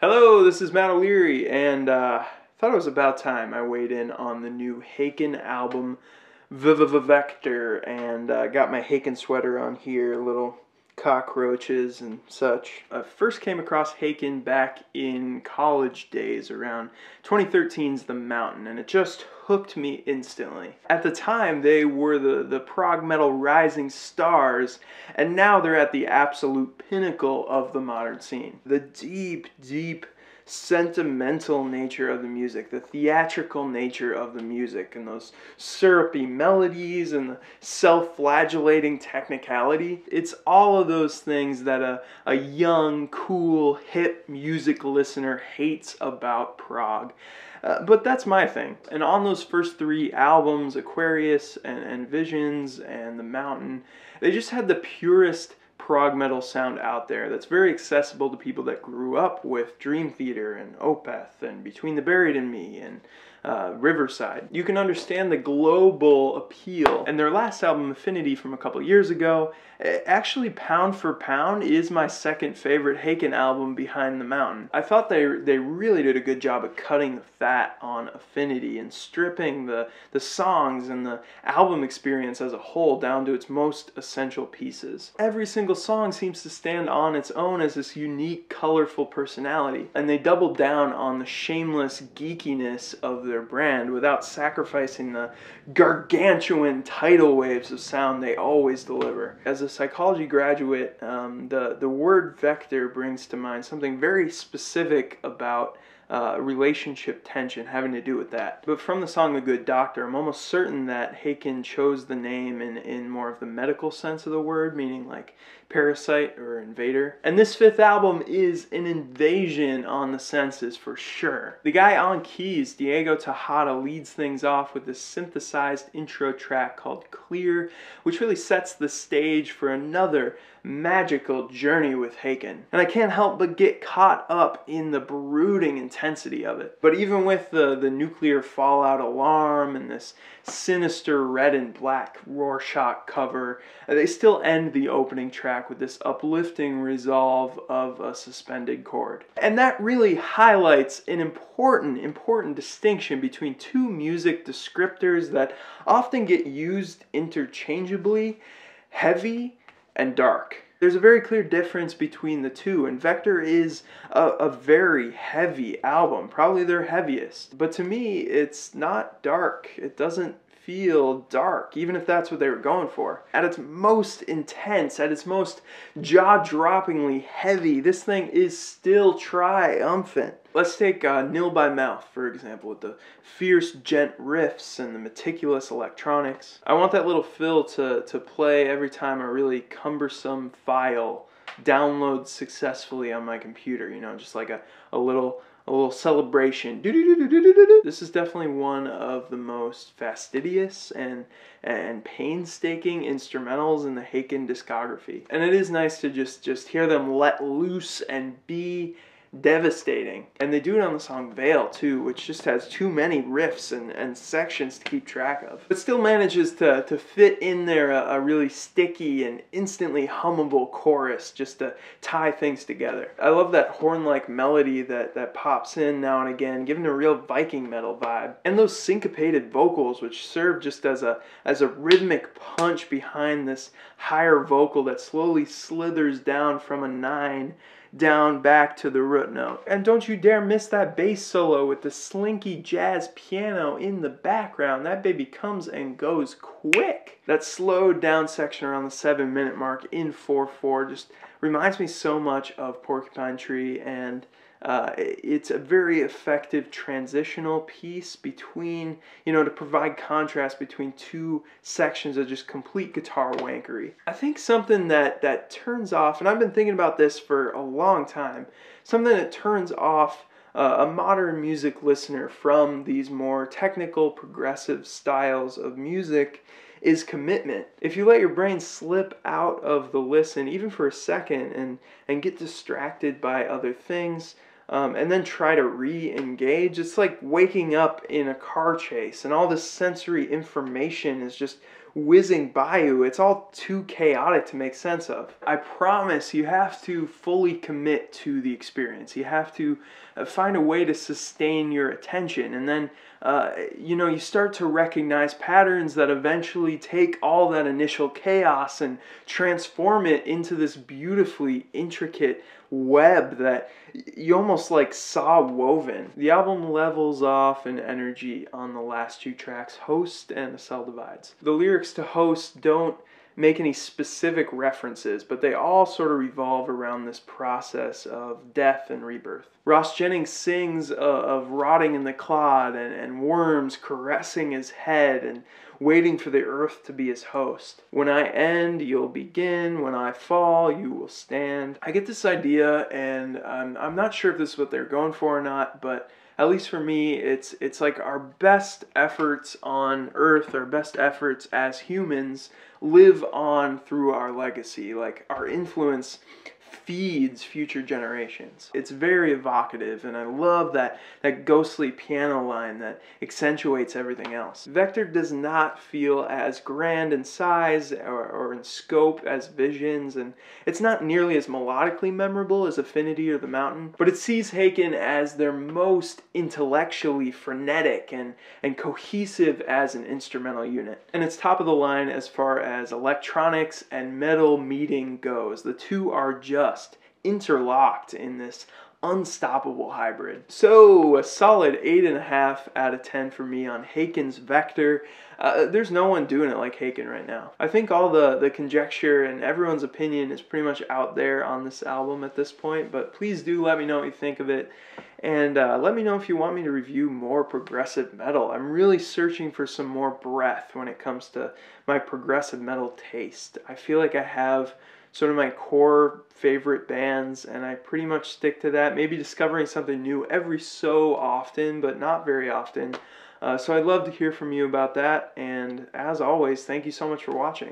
Hello, this is Matt O'Leary, and thought it was about time I weighed in on the new Haken album, Vector, and got my Haken sweater on here, little cockroaches and such. I first came across Haken back in college days around 2013's The Mountain, and it just hooked me instantly. At the time, they were the prog metal rising stars, and now they're at the absolute pinnacle of the modern scene. The deep sentimental nature of the music, the theatrical nature of the music, and those syrupy melodies and the self-flagellating technicality. It's all of those things that a young, cool, hip music listener hates about prog. But that's my thing. And on those first three albums, Aquarius and Visions and The Mountain, they just had the purest prog metal sound out there that's very accessible to people that grew up with Dream Theater and Opeth and Between the Buried and Me and Riverside. You can understand the global appeal. And their last album, Affinity, from a couple years ago, actually pound for pound is my second favorite Haken album behind The Mountain. I thought they really did a good job of cutting the fat on Affinity and stripping the songs and the album experience as a whole down to its most essential pieces. Every single song seems to stand on its own as this unique, colorful personality. And they doubled down on the shameless geekiness of their brand without sacrificing the gargantuan tidal waves of sound they always deliver. As a psychology graduate, the word vector brings to mind something very specific about relationship tension having to do with that. But from the song The Good Doctor, I'm almost certain that Haken chose the name in more of the medical sense of the word, meaning like parasite or invader. And this fifth album is an invasion on the senses for sure. The guy on keys, Diego Tejada, leads things off with this synthesized intro track called Clear, which really sets the stage for another magical journey with Haken. And I can't help but get caught up in the brooding intensity of it. But even with the nuclear fallout alarm and this sinister red and black Rorschach cover, they still end the opening track with this uplifting resolve of a suspended chord. And that really highlights an important distinction between two music descriptors that often get used interchangeably: heavy and dark. There's a very clear difference between the two, and Vector is a very heavy album, probably their heaviest. But to me, it's not dark. It doesn't feel dark, even if that's what they were going for. At its most intense, at its most jaw-droppingly heavy, this thing is still triumphant. Let's take Nil by Mouth, for example, with the fierce gent riffs and the meticulous electronics. I want that little fill to play every time a really cumbersome file downloads successfully on my computer, you know, just like a little celebration. This is definitely one of the most fastidious and painstaking instrumentals in the Haken discography. And it is nice to just hear them let loose and be devastating. And they do it on the song Veil too, which just has too many riffs and sections to keep track of, but still manages to fit in there a really sticky and instantly hummable chorus just to tie things together. I love that horn-like melody that pops in now and again, giving a real Viking metal vibe. And those syncopated vocals, which serve just as a rhythmic punch behind this higher vocal that slowly slithers down from a 9 down back to the root note. And don't you dare miss that bass solo with the slinky jazz piano in the background. That baby comes and goes quick. That slowed down section around the 7-minute mark in 4/4 just reminds me so much of Porcupine Tree, and it's a very effective transitional piece between, you know, to provide contrast between two sections of just complete guitar wankery. I think something that turns off, and I've been thinking about this for a long time, something that turns off a modern music listener from these more technical, progressive styles of music is commitment. If you let your brain slip out of the listen, even for a second, and get distracted by other things, and then try to re-engage, it's like waking up in a car chase and all this sensory information is just whizzing by you. It's all too chaotic to make sense of. I promise you have to fully commit to the experience. You have to find a way to sustain your attention, and then you start to recognize patterns that eventually take all that initial chaos and transform it into this beautifully intricate web that you almost like saw woven. The album levels off in energy on the last two tracks, Host and The Cell Divides. The lyrics to Host don't make any specific references, but they all sort of revolve around this process of death and rebirth. Ross Jennings sings of rotting in the clod and worms caressing his head and waiting for the earth to be his host. When I end, you'll begin. When I fall, you will stand. I get this idea, and I'm not sure if this is what they're going for or not, but at least for me, it's like our best efforts on Earth, our best efforts as humans, live on through our legacy. Like, our influence feeds future generations. It's very evocative, and I love that ghostly piano line that accentuates everything else. Vector does not feel as grand in size or in scope as Visions, and it's not nearly as melodically memorable as Affinity or The Mountain, but it sees Haken as their most intellectually frenetic and cohesive as an instrumental unit. And it's top of the line as far as electronics and metal meeting goes. The two are just interlocked in this unstoppable hybrid. So a solid 8.5 out of 10 for me on Haken's Vector. There's no one doing it like Haken right now. I think all the conjecture and everyone's opinion is pretty much out there on this album at this point, but please do let me know what you think of it, and let me know if you want me to review more progressive metal. I'm really searching for some more breadth when it comes to my progressive metal taste. I feel like I have sort of my core favorite bands, and I pretty much stick to that. Maybe discovering something new every so often, but not very often. So I'd love to hear from you about that, and as always, thank you so much for watching.